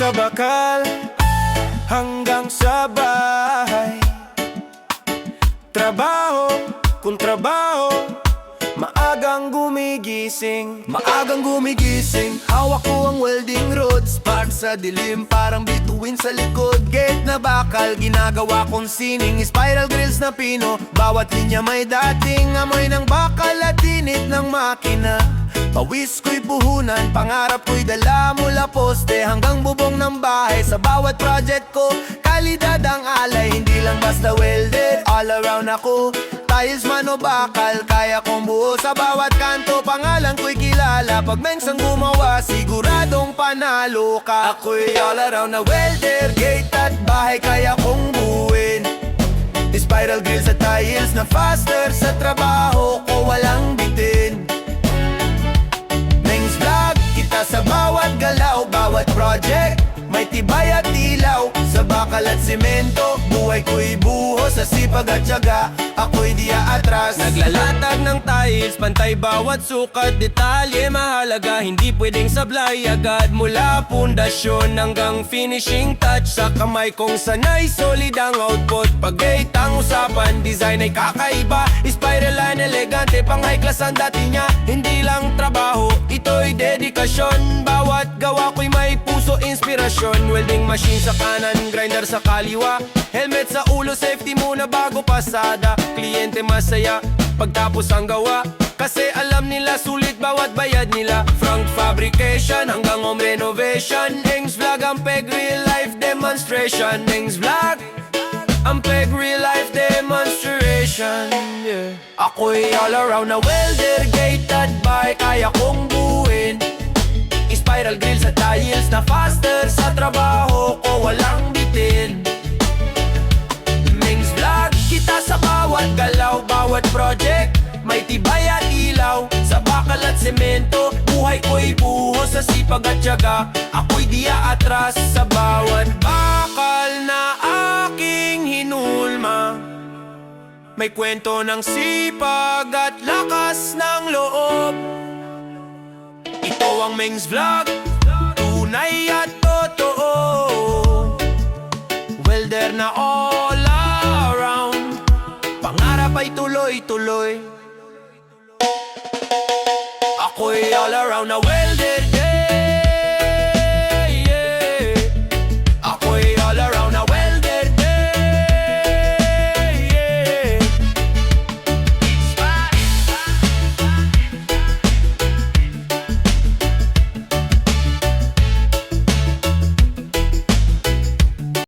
sa bakal hanggang sa bahay. Trabaho kung trabaho, maagang gumigising. Hawak ko ang welding rods, spark sa dilim, parang bituin sa likod. Gate na bakal, ginagawa kong sining. Spiral grills na pino, bawat linya may dating amoy ng bakal at init ng makina. Pawis ko'y puhunan, pangarap ko'y dala mula poste hanggang bubong ng bahay. Sa bawat project ko, kalidad ang alay. Hindi lang basta welded, all around ako. Tiles man o bakal, kaya kong buo sa bawat kanto. Pangalan ko'y kilala, pag mengsang gumawa, siguradong panalo ka. Ako'y all around na welder, gate at bahay, kaya kong buuin. Spiral grills at tiles na faster, sa trabaho ko walang bitin. Mengs vlog, kita sa bawat galaw, bawat project may tibay at ilaw. Sa bakal at semento, buhay ko'y buhos sa sipag at tiyaga. Ako'y di aatras. Naglalatag ng tiles, pantay bawat sukat, detalye mahalaga, hindi pwedeng sablay agad. Mula pundasyon hanggang finishing touch, sa kamay kong sanay, solid ang output. Pag-gate ang usapan, design ay kakaiba. Spiral line, elegante, pang high class ang dati niya. Hindi lang trabaho, ito'y dedikasyon. Bawat gawa ko'y may puso, inspirasyon. Welding machine sa kanan, grinder sa kaliwa. Helmet sa ulo, safety muna bago pasada. Kliyente masaya pagtapos ang gawa, kasi alam nila sulit bawat bayad nila. From fabrication hanggang home renovation, Engs Vlog ang peg real life demonstration. Engs Vlog ang peg real life demonstration, yeah. Ako'y all around na welder, gate at bahay, kaya kong buuin. Spiral grills at tiles na faster, sa trabaho ko walang bitin. Mengs Vlog, kita sa bawat galaw, bawat project may tibay at ilaw. Sa bakal at semento, buhay ko'y buhos sa sipag at tiyaga. Ako'y di aatras sa bawat bakal na aking hinulma. May kwento ng sipag at lakas ng loob. Ito ang Mengs Vlog, tunay at totoo. Welder na all around, pangarap ay tuloy-tuloy. Ako'y all around na welder,